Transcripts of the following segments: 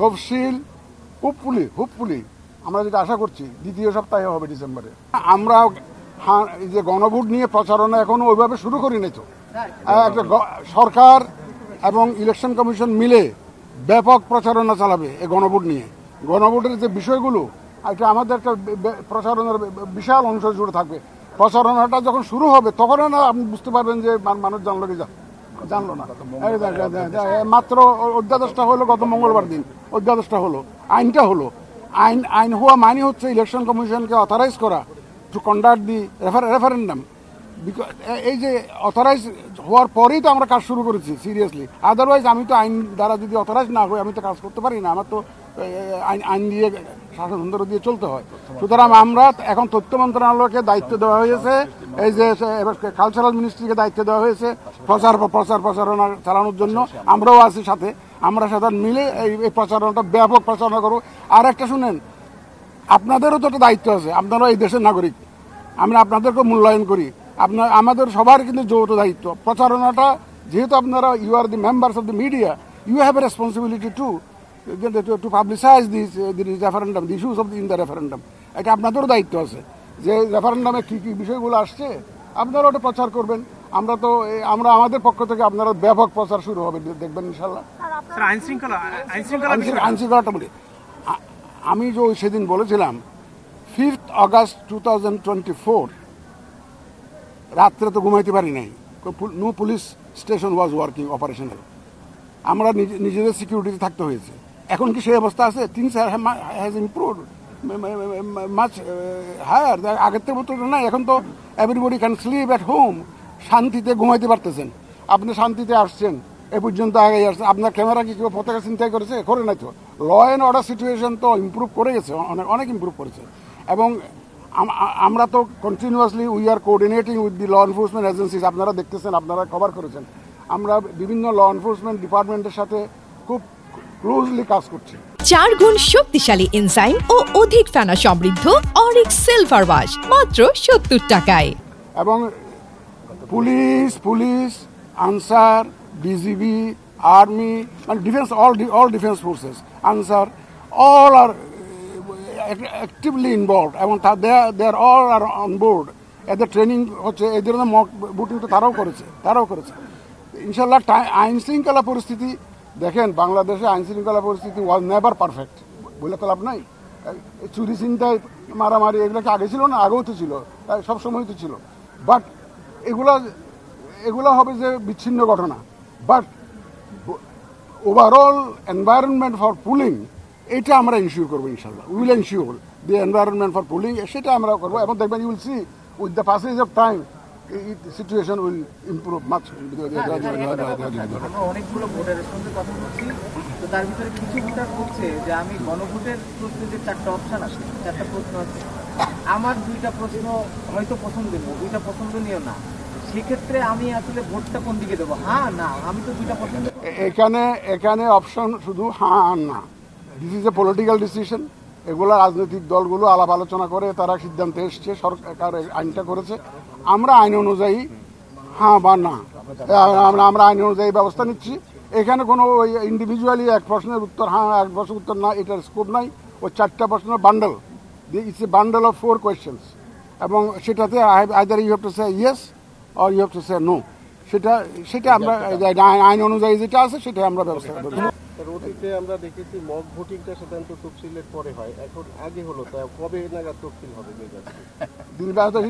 তফসিল হোপফুলি আমরা যেটা আশা করছি দ্বিতীয় সপ্তাহে হবে ডিসেম্বরে। আমরা এই যে গণভোট নিয়ে প্রচারণা এখনো ওইভাবে শুরু করি নাই তো। একটা সরকার এবং ইলেকশন কমিশন মিলে ব্যাপক প্রচারণা চালাবে এই গণভোট নিয়ে। গণভোটের যে বিষয়গুলো এটা আমাদের একটা প্রচারণার বিশাল অংশ জুড়ে থাকবে। প্রচারণাটা যখন শুরু হবে তখন না আপনি বুঝতে পারবেন যে মানুষ জানলো কি জানলো না। মাত্র অধ্যাদেশটা হলো গত মঙ্গলবার দিন, অধ্যাদেশটা হলো, আইনটা হলো। আইন হওয়া মানে হচ্ছে ইলেকশন কমিশনকে অথরাইজ করা টু কন্ডাক্ট দি রেফারেন্ডাম। এই যে অথরাইজ হওয়ার পরেই তো আমরা কাজ শুরু করেছি সিরিয়াসলি। আদারওয়াইজ আমি তো আইন দ্বারা যদি অথরাইজ না হই আমি তো কাজ করতে পারি না। আমার তো আইন দিয়ে শাসনতন্ত্র দিয়ে চলতে হয়। সুতরাং আমরা এখন তথ্য মন্ত্রণালয়কে দায়িত্ব দেওয়া হয়েছে, এই যে কালচারাল মিনিস্ট্রিকে দায়িত্ব দেওয়া হয়েছে প্রচারণা চালানোর জন্য। আমরাও আছি সাথে, আমরা সাথে মিলে এই প্রচারণাটা ব্যাপক প্রচারণা করবো। আর একটা শুনেন, আপনাদেরও তো একটা দায়িত্ব আছে, আপনারাও এই দেশের নাগরিক, আমরা আপনাদেরকে মূল্যায়ন করি। আমাদের সবার কিন্তু যৌথ দায়িত্ব প্রচারণাটা, যেহেতু আপনারা you are the members of the media, you have a responsibility to publicize this referendum, the issues of in the referendum. এটা আপনাদেরও দায়িত্ব আছে যে রেফারেন্ডামে কী কী বিষয়গুলো আসছে আপনারা ওটা প্রচার করবেন। আমরা আমাদের পক্ষ থেকে আপনারা ব্যাপক প্রচার শুরু হবে, দেখবেন ইনশাল্লাহ। আইনশৃঙ্খলাটা বলি, আমি যে সেদিন বলেছিলাম 5th August 2024 রাত্রে তো ঘুমাইতে পারি নাই। No police station was working operational. আমরা নিজেদের সিকিউরিটিতে থাকতে হয়েছে। এখন কি সেই অবস্থা আছে? Things has improved much higher. আগের থেকে মতো না, এখন তো everybody can sleep at home. শান্তিতে ঘুমাইতে পারতেছেন, আপনি শান্তিতে আসছেন, এ পর্যন্ত আগে আসছেন। আপনার ক্যামেরা কি কেউ পতাকা চিন্তাই করেছে? করে নাই তো। ল অ্যান্ড অর্ডার সিচুয়েশন তো ইমপ্রুভ করে গেছে, অনেক ইমপ্রুভ করেছে। এবং আমরা তো continuously we are coordinating with the law enforcement agencies. আপনারা দেখতেছেন, আপনারা কভার করেছেন। আমরা বিভিন্ন ল এনফোর্সমেন্ট ডিপার্টমেন্টের সাথে খুব ক্লোজলি কাজ করছি। 4 গুণ শক্তিশালী এনজাইম ও অধিক ফেনা সমৃদ্ধ অরিক্স সিলভার ওয়াশ মাত্র 70 টাকায়। এবং পুলিশ, আনসার, বিজিবি, আর্মি, মানে defence, all defense forces, answer, all are actively involved এবং they are all are on board. এদের ট্রেনিং হচ্ছে, এই ধরনের মক বুটিং তো তারাও করেছে। ইনশাল্লাহ আইন শৃঙ্খলা পরিস্থিতি দেখেন, বাংলাদেশে আইন শৃঙ্খলা পরিস্থিতি ওয়াজ নেভার পারফেক্ট বলে তো লাভ নাই। চুরি ছিনতাই মারামারি এগুলো কি আগে ছিল না? আগেও তো ছিল, সবসময় তো ছিল। বাট এগুলো হবে যে বিচ্ছিন্ন ঘটনা। But overall environment for polling, এটা আমরা ইনশিওর করবো ইনশাল্লাহ। Will ensure the environment for polling, সেটা আমরা করবো। এবং দেখবেন you will see with the passage of time situation will improve much. অনেকগুলো ভোটারের সঙ্গে কথা বলছি, তো তার ভিতরে কিছু ভোটার বলছে যে আমি গণভোটের প্রশ্নে যে 4টা অপশান আছে, 4টা প্রশ্ন আছে, আমার 2টা প্রশ্ন হয়তো পছন্দের, 2টা পছন্দনীয় না। সেক্ষেত্রে আমি আসলে ভোটটা কোন দিকে দেবো? হ্যাঁ না, আমি তো 2টা পছন্দ। এখানে অপশন শুধু হ্যাঁ আর না। This is a political decision. এগুলো রাজনৈতিক দলগুলো আলাপ আলোচনা করে তারা সিদ্ধান্তে এসছে, সরকার আইনটা করেছে। আমরা আইন অনুযায়ী হ্যাঁ বা না, আমরা আইন অনুযায়ী ব্যবস্থা নিচ্ছি। এখানে কোনো ওই ইন্ডিভিজুয়ালি এক প্রশ্নের উত্তর হ্যাঁ, এক প্রশ্নের উত্তর না, এটার স্কোপ নাই। ওই 4টা প্রশ্নের bundle, it's a bundle of 4 questions. এবং সেটাতে either you have to say yes or you have to say no. সেটা আমরা আইন অনুযায়ী যেটা আছে সেটা আমরা ব্যবস্থা করব। অতীতে আমরা দেখেছি মক ভোটিংটা সাধারণত তফসিলের পরে হয়, এখন আগে হলো, তা কবে নাগাদ তফসিল হবে?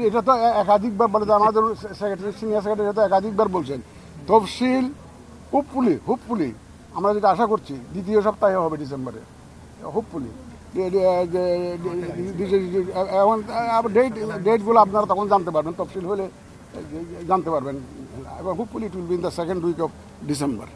এটা তো একাধিকবার বলে, আমাদের সেক্রেটারি, সিনিয়র সেক্রেটারি তো একাধিকবার বলছেন তফসিল হোপফুলি আমরা যেটা আশা করছি দ্বিতীয় সপ্তাহে হবে ডিসেম্বরে, হোপফুলি। ডেটগুলো আপনারা তখন জানতে পারবেন, তফসিল হলে জানতে পারবেন। এবং hopefully it will be in the 2nd week of December.